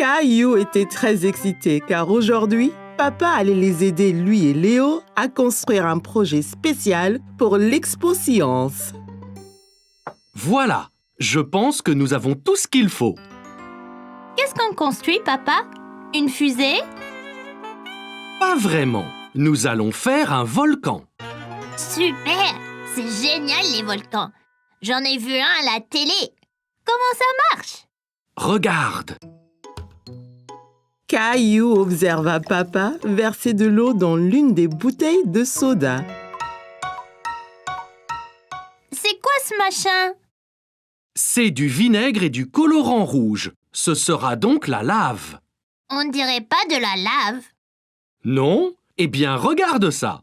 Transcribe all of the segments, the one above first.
Caillou était très excité car aujourd'hui, papa allait les aider, lui et Léo, à construire un projet spécial pour l'Expo Science. Voilà, je pense que nous avons tout ce qu'il faut. Qu'est-ce qu'on construit, papa? Une fusée? Pas vraiment. Nous allons faire un volcan. Super! C'est génial, les volcans. J'en ai vu un à la télé. Comment ça marche? Regarde. Caillou observa papa verser de l'eau dans l'une des bouteilles de soda. C'est quoi ce machin? C'est du vinaigre et du colorant rouge. Ce sera donc la lave. On dirait pas de la lave. Non? Eh bien, regarde ça.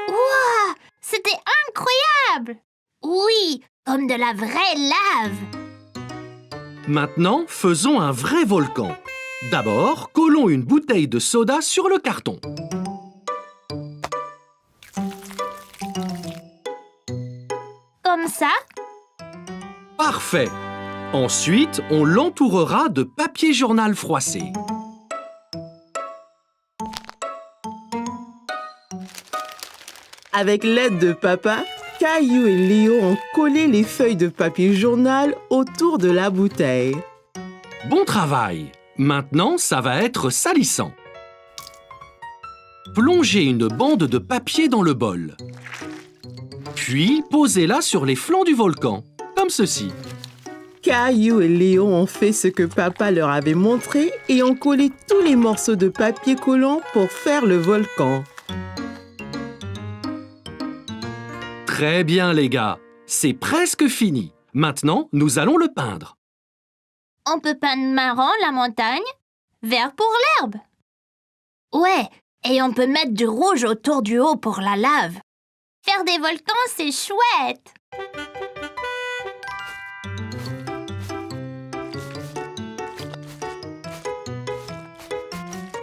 Wow! C'était incroyable! Oui, comme de la vraie lave. Maintenant, faisons un vrai volcan. D'abord, collons une bouteille de soda sur le carton. Comme ça? Parfait. Ensuite, on l'entourera de papier journal froissé. Avec l'aide de papa, Caillou et Léo ont collé les feuilles de papier journal autour de la bouteille. Bon travail. Maintenant, ça va être salissant. Plongez une bande de papier dans le bol. Puis, posez-la sur les flancs du volcan, comme ceci. Caillou et Léo ont fait ce que papa leur avait montré et ont collé tous les morceaux de papier collant pour faire le volcan. Très bien, les gars. C'est presque fini. Maintenant, nous allons le peindre. On peut peindre marron la montagne, vert pour l'herbe. Ouais, et on peut mettre du rouge autour du haut pour la lave. Faire des volcans, c'est chouette!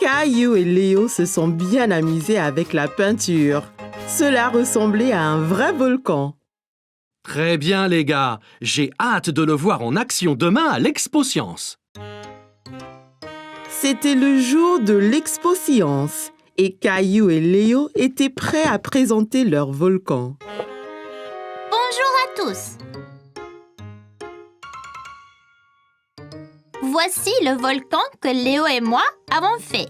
Caillou et Léo se sont bien amusés avec la peinture. Cela ressemblait à un vrai volcan. Très bien, les gars. J'ai hâte de le voir en action demain à l'Expo Science. C'était le jour de l'Expo Science et Caillou et Léo étaient prêts à présenter leur volcan. Bonjour à tous! Voici le volcan que Léo et moi avons fait.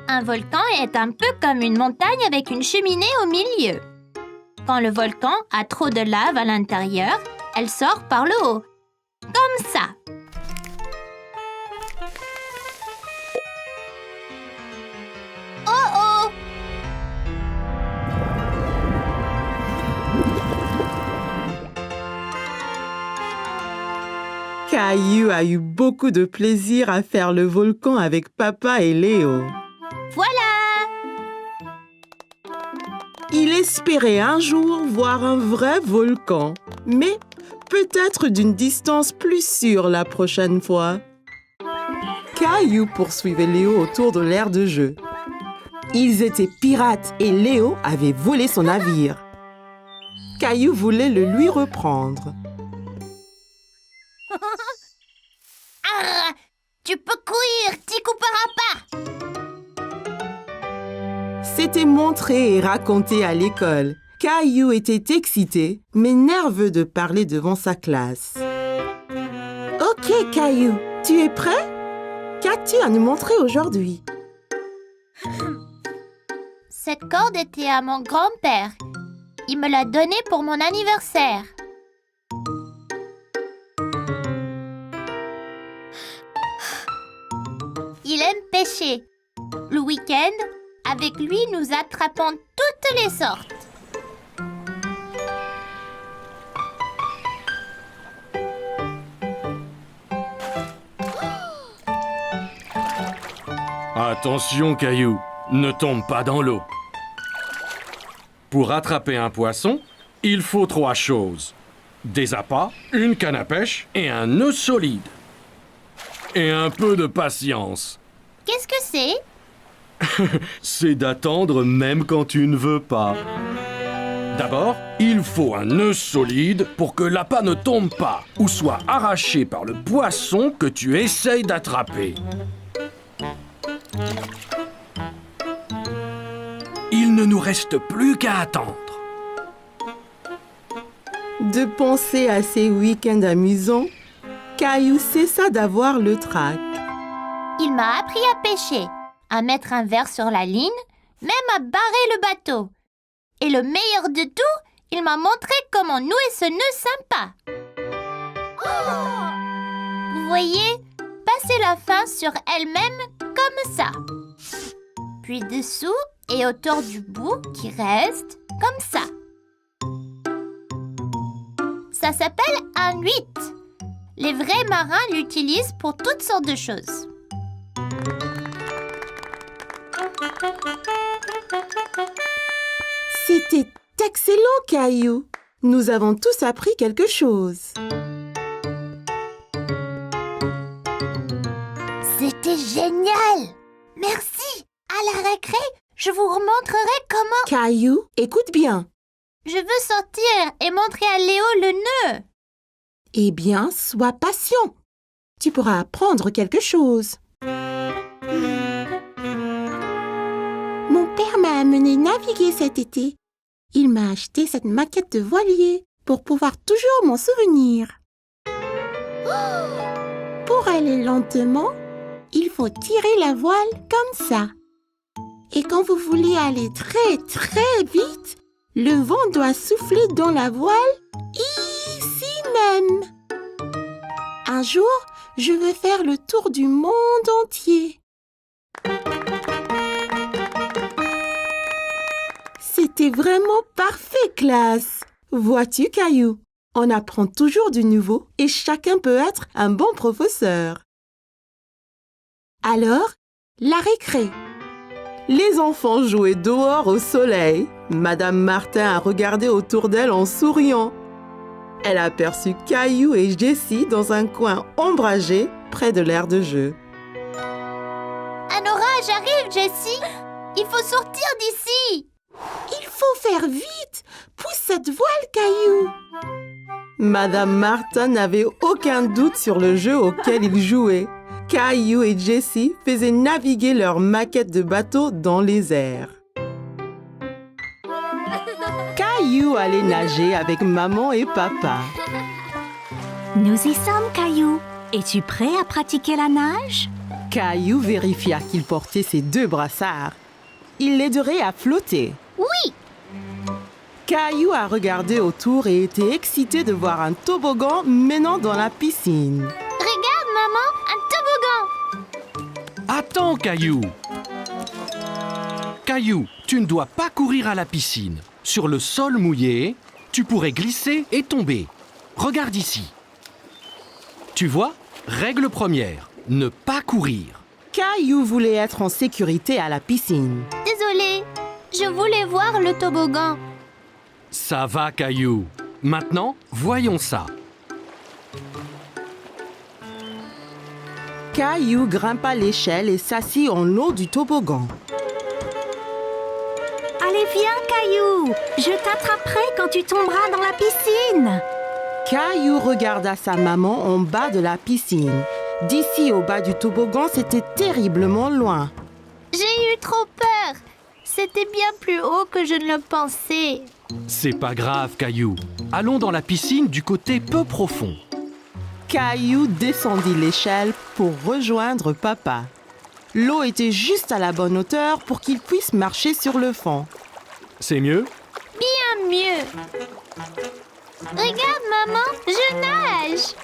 Un volcan est un peu comme une montagne avec une cheminée au milieu. Quand le volcan a trop de lave à l'intérieur, elle sort par le haut, comme ça. Oh oh! Caillou a eu beaucoup de plaisir à faire le volcan avec papa et Léo. Voilà! Il espérait un jour voir un vrai volcan, mais peut-être d'une distance plus sûre la prochaine fois. Caillou poursuivait Léo autour de l'aire de jeu. Ils étaient pirates et Léo avait volé son navire. Caillou voulait le lui reprendre. Ah, tu peux courir, t'y couperas pas! C'était montré et raconté à l'école. Caillou était excité, mais nerveux de parler devant sa classe. Ok, Caillou, tu es prêt? Qu'as-tu à nous montrer aujourd'hui? Cette corde était à mon grand-père. Il me l'a donnée pour mon anniversaire. Il aime pêcher. Le week-end, avec lui, nous attrapons toutes les sortes. Attention, Caillou, ne tombe pas dans l'eau. Pour attraper un poisson, il faut 3 choses. Des appâts, une canne à pêche et un nœud solide. Et un peu de patience. Qu'est-ce que c'est? C'est d'attendre même quand tu ne veux pas. D'abord, il faut un nœud solide pour que l'appât ne tombe pas ou soit arraché par le poisson que tu essayes d'attraper. Il ne nous reste plus qu'à attendre. De penser à ces week-ends amusants, Caillou cessa d'avoir le trac. Il m'a appris à pêcher, à mettre un verre sur la ligne, même à barrer le bateau. Et le meilleur de tout, il m'a montré comment nouer ce nœud sympa. Vous voyez, passer la fin sur elle-même comme ça. Puis dessous et autour du bout qui reste comme ça. Ça s'appelle un 8. Les vrais marins l'utilisent pour toutes sortes de choses. C'était excellent, Caillou. Nous avons tous appris quelque chose. C'était génial! Merci! À la récré, je vous remontrerai comment... Caillou, écoute bien. Je veux sortir et montrer à Léo le nœud. Eh bien, sois patient. Tu pourras apprendre quelque chose. Mon père m'a amené naviguer cet été. Il m'a acheté cette maquette de voilier pour pouvoir toujours m'en souvenir. Pour aller lentement, il faut tirer la voile comme ça. Et quand vous voulez aller très très vite, le vent doit souffler dans la voile ici même. Un jour, je veux faire le tour du monde entier. C'était vraiment parfait, classe. Vois-tu, Caillou, on apprend toujours du nouveau et chacun peut être un bon professeur. Alors, la récré. Les enfants jouaient dehors au soleil. Madame Martin a regardé autour d'elle en souriant. Elle aperçut Caillou et Jessie dans un coin ombragé près de l'aire de jeu. Un orage arrive, Jessie. Il faut sortir d'ici. Il faut faire vite. Pousse cette voile, Caillou. Madame Martin n'avait aucun doute sur le jeu auquel ils jouaient. Caillou et Jessie faisaient naviguer leur maquette de bateau dans les airs. Caillou allait nager avec maman et papa. Nous y sommes, Caillou. Es-tu prêt à pratiquer la nage? Caillou vérifia qu'il portait ses 2 brassards. Il l'aiderait à flotter. Oui. Caillou a regardé autour et était excité de voir un toboggan menant dans la piscine. Regarde, maman, un toboggan. Attends, Caillou! Caillou, tu ne dois pas courir à la piscine. Sur le sol mouillé, tu pourrais glisser et tomber. Regarde ici. Tu vois, règle première, ne pas courir. Caillou voulait être en sécurité à la piscine. Désolée, je voulais voir le toboggan. Ça va, Caillou. Maintenant, voyons ça. Caillou grimpa l'échelle et s'assit en haut du toboggan. Allez, viens, Caillou. Je t'attraperai quand tu tomberas dans la piscine. Caillou regarda sa maman en bas de la piscine. D'ici au bas du toboggan, c'était terriblement loin. J'ai eu trop peur. C'était bien plus haut que je ne le pensais. C'est pas grave, Caillou. Allons dans la piscine du côté peu profond. Caillou descendit l'échelle pour rejoindre papa. L'eau était juste à la bonne hauteur pour qu'il puisse marcher sur le fond. C'est mieux? Bien mieux. Regarde, maman, je nage.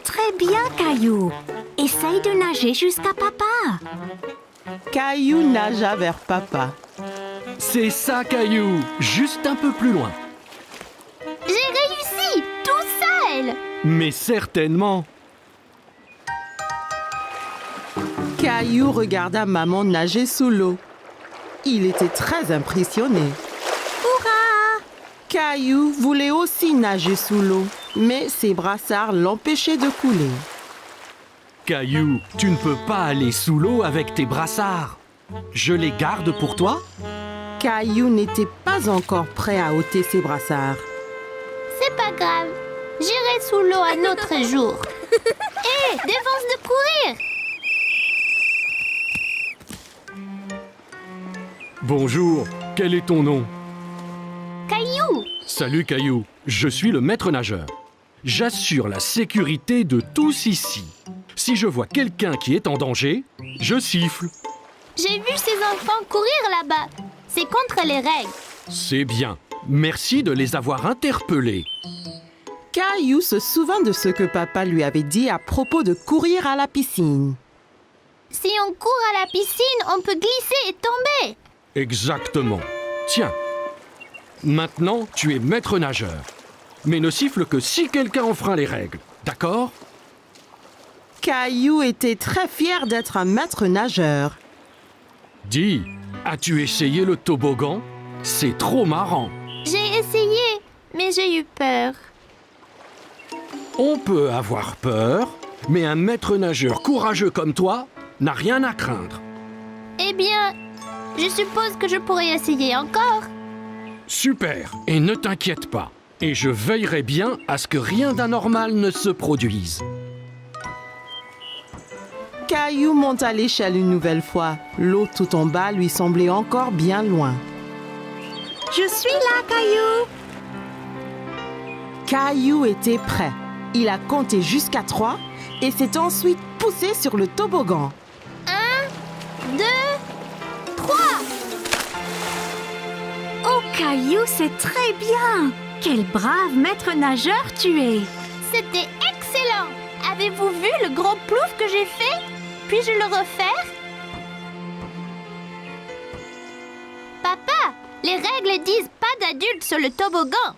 Très bien, Caillou. Essaye de nager jusqu'à papa. Caillou nagea vers papa. C'est ça, Caillou. Juste un peu plus loin. J'ai réussi, tout seul. Mais certainement. Caillou regarda maman nager sous l'eau. Il était très impressionné. Hurrah! Caillou voulait aussi nager sous l'eau, mais ses brassards l'empêchaient de couler. Caillou, tu ne peux pas aller sous l'eau avec tes brassards. Je les garde pour toi? Caillou n'était pas encore prêt à ôter ses brassards. C'est pas grave. J'irai sous l'eau un autre jour. Hé, défense de courir! Bonjour, quel est ton nom? Caillou! Salut Caillou, je suis le maître nageur. J'assure la sécurité de tous ici. Si je vois quelqu'un qui est en danger, je siffle. J'ai vu ces enfants courir là-bas. C'est contre les règles. C'est bien. Merci de les avoir interpellés. Caillou se souvint de ce que papa lui avait dit à propos de courir à la piscine. Si on court à la piscine, on peut glisser et tomber. Exactement. Tiens. Maintenant, tu es maître nageur. Mais ne siffle que si quelqu'un enfreint les règles. D'accord? Caillou était très fier d'être un maître nageur. Dis, as-tu essayé le toboggan? C'est trop marrant. J'ai essayé, mais j'ai eu peur. On peut avoir peur, mais un maître nageur courageux comme toi n'a rien à craindre. Eh bien, je suppose que je pourrais essayer encore. Super, et ne t'inquiète pas. Et je veillerai bien à ce que rien d'anormal ne se produise. Caillou monta l'échelle une nouvelle fois. L'eau tout en bas lui semblait encore bien loin. Je suis là, Caillou. Caillou était prêt. Il a compté jusqu'à 3 et s'est ensuite poussé sur le toboggan. 1, 2, 3. Oh, Caillou, c'est très bien. Quel brave maître nageur tu es. C'était excellent. Avez-vous vu le gros plouf que j'ai fait? Puis-je le refaire? Papa, les règles disent pas d'adultes sur le toboggan.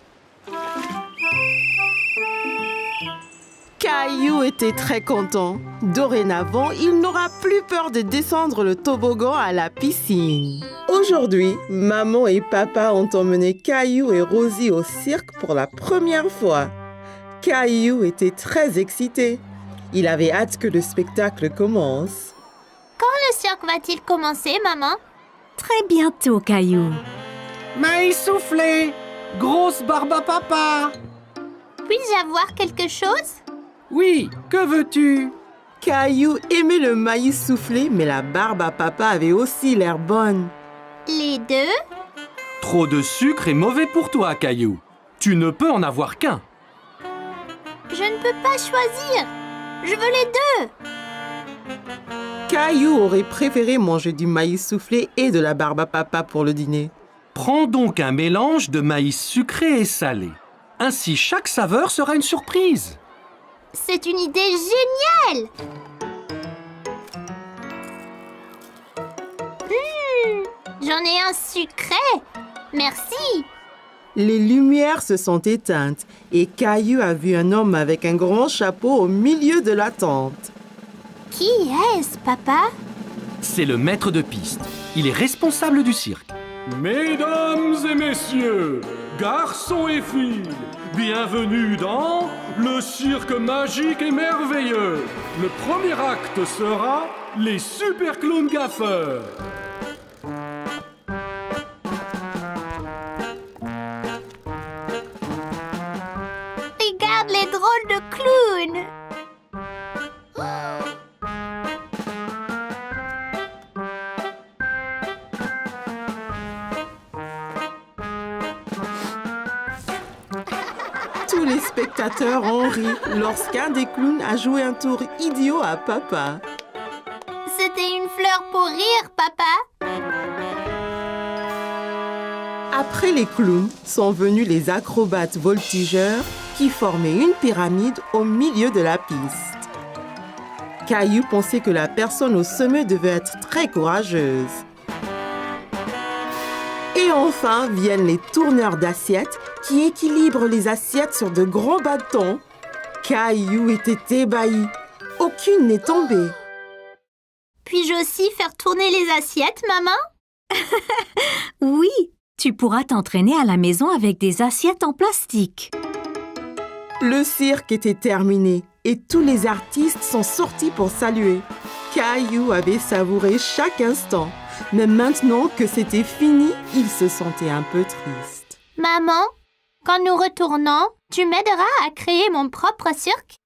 Caillou était très content. Dorénavant, il n'aura plus peur de descendre le toboggan à la piscine. Aujourd'hui, maman et papa ont emmené Caillou et Rosie au cirque pour la première fois. Caillou était très excité. Il avait hâte que le spectacle commence. Quand le cirque va-t-il commencer, maman? Très bientôt, Caillou. Maïs soufflé, grosse barbe à papa. Puis-je avoir quelque chose? Oui, que veux-tu? Caillou aimait le maïs soufflé, mais la barbe à papa avait aussi l'air bonne. Les deux? Trop de sucre est mauvais pour toi, Caillou. Tu ne peux en avoir qu'un. Je ne peux pas choisir. Je veux les deux. Caillou aurait préféré manger du maïs soufflé et de la barbe à papa pour le dîner. Prends donc un mélange de maïs sucré et salé. Ainsi, chaque saveur sera une surprise. C'est une idée géniale. J'en ai un sucré. Merci. Les lumières se sont éteintes et Caillou a vu un homme avec un grand chapeau au milieu de la tente. Qui est-ce, papa? C'est le maître de piste. Il est responsable du cirque. Mesdames et messieurs, garçons et filles, bienvenue dans le cirque magique et merveilleux. Le premier acte sera les super clowns gaffeurs. Regarde les drôles de clowns. Tous les spectateurs ont ri lorsqu'un des clowns a joué un tour idiot à papa. C'était une fleur pour rire, papa. Après les clowns sont venus les acrobates voltigeurs qui formaient une pyramide au milieu de la piste. Caillou pensait que la personne au sommet devait être très courageuse. Et enfin viennent les tourneurs d'assiettes qui équilibrent les assiettes sur de grands bâtons. Caillou était ébahi. Aucune n'est tombée. Puis-je aussi faire tourner les assiettes, maman? Oui, tu pourras t'entraîner à la maison avec des assiettes en plastique. Le cirque était terminé et tous les artistes sont sortis pour saluer. Caillou avait savouré chaque instant. Mais maintenant que c'était fini, il se sentait un peu triste. Maman, quand nous retournons, tu m'aideras à créer mon propre cirque?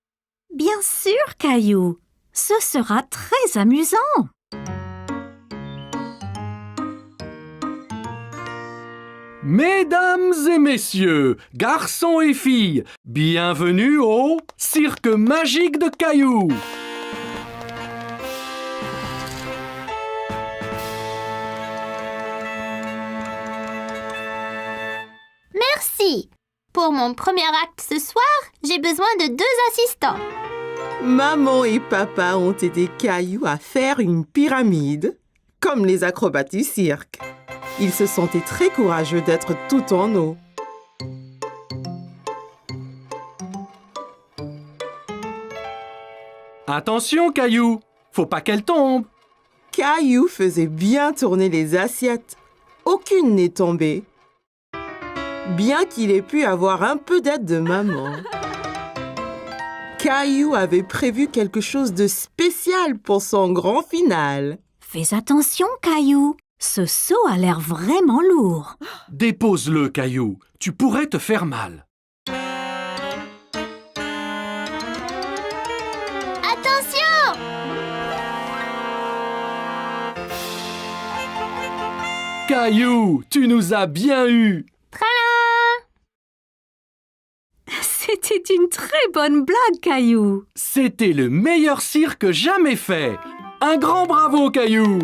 Bien sûr, Caillou. Ce sera très amusant. Mesdames et messieurs, garçons et filles, bienvenue au Cirque magique de Caillou. Merci. Pour mon premier acte ce soir, j'ai besoin de 2 assistants. Maman et papa ont aidé Caillou à faire une pyramide, comme les acrobates du cirque. Il se sentait très courageux d'être tout en eau. Attention, Caillou, faut pas qu'elle tombe. Caillou faisait bien tourner les assiettes. Aucune n'est tombée. Bien qu'il ait pu avoir un peu d'aide de maman. Caillou avait prévu quelque chose de spécial pour son grand final. Fais attention, Caillou. Ce seau a l'air vraiment lourd. Dépose-le, Caillou, tu pourrais te faire mal. Attention! Caillou, tu nous as bien eus. Tralala! C'était une très bonne blague, Caillou. C'était le meilleur cirque jamais fait. Un grand bravo, Caillou.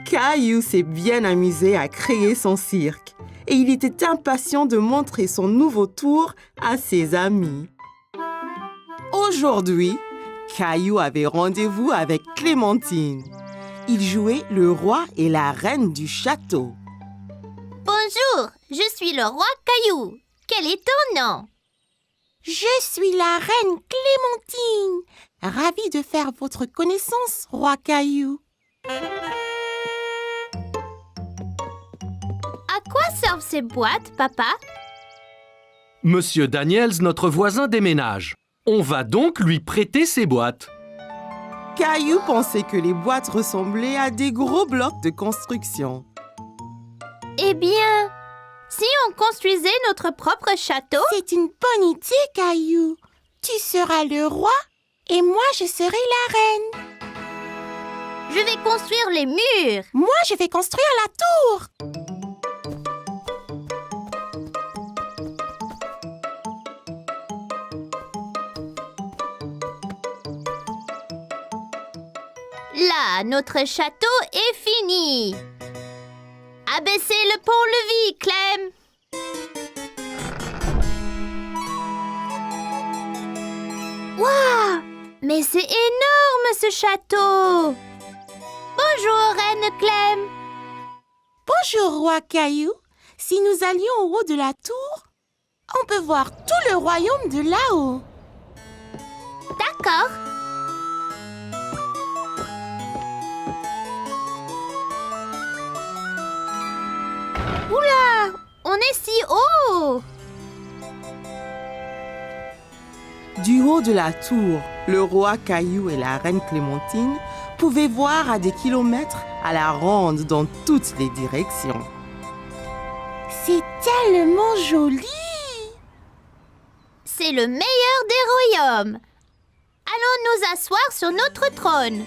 Caillou s'est bien amusé à créer son cirque et il était impatient de montrer son nouveau tour à ses amis. Aujourd'hui, Caillou avait rendez-vous avec Clémentine. Il jouait le roi et la reine du château. Bonjour, je suis le roi Caillou. Quel est ton nom? Je suis la reine Clémentine. Ravie de faire votre connaissance, roi Caillou. À quoi servent ces boîtes, papa? Monsieur Daniels, notre voisin, déménage. On va donc lui prêter ses boîtes. Caillou pensait que les boîtes ressemblaient à des gros blocs de construction. Eh bien, si on construisait notre propre château? C'est une bonne idée, Caillou. Tu seras le roi et moi, je serai la reine. Je vais construire les murs. Moi, je vais construire la tour. Là, notre château est fini. Abaissez le pont-levis, Clem. Waouh! Mais c'est énorme, ce château. Bonjour, Reine Clem. Bonjour, roi Caillou. Si nous allions au haut de la tour, on peut voir tout le royaume de là-haut. D'accord. Oula! On est si haut! Du haut de la tour, le roi Caillou et la reine Clémentine pouvaient voir à des kilomètres à la ronde dans toutes les directions. C'est tellement joli! C'est le meilleur des royaumes. Allons nous asseoir sur notre trône.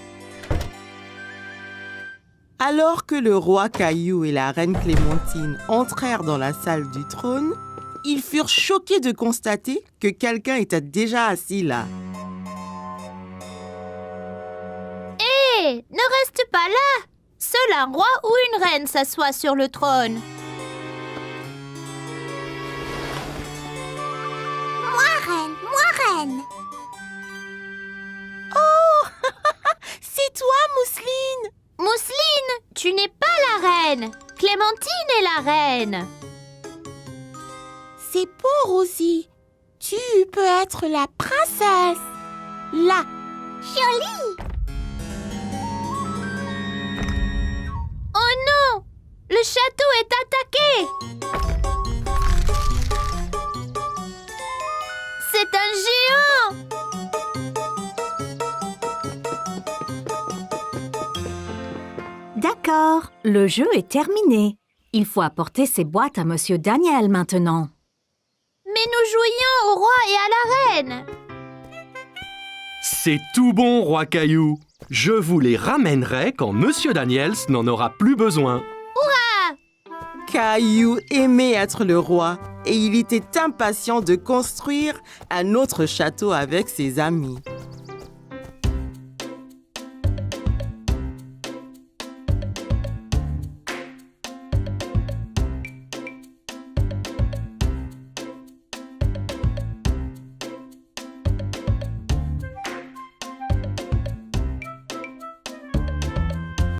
Alors que le roi Caillou et la reine Clémentine entrèrent dans la salle du trône, ils furent choqués de constater que quelqu'un était déjà assis là. Hé, ne reste pas là. Seul un roi ou une reine s'assoit sur le trône. Moi reine. Oh, c'est toi, Mousseline! Mousseline, tu n'es pas la reine. Clémentine est la reine. C'est bon, Rosie. Tu peux être la princesse. Là. Jolie. Oh non, le château est attaqué. C'est un géant. Le jeu est terminé. Il faut apporter ces boîtes à Monsieur Daniel maintenant. Mais nous jouions au roi et à la reine. C'est tout bon, Roi Caillou. Je vous les ramènerai quand Monsieur Daniels n'en aura plus besoin. Caillou aimait être le roi et il était impatient de construire un autre château avec ses amis.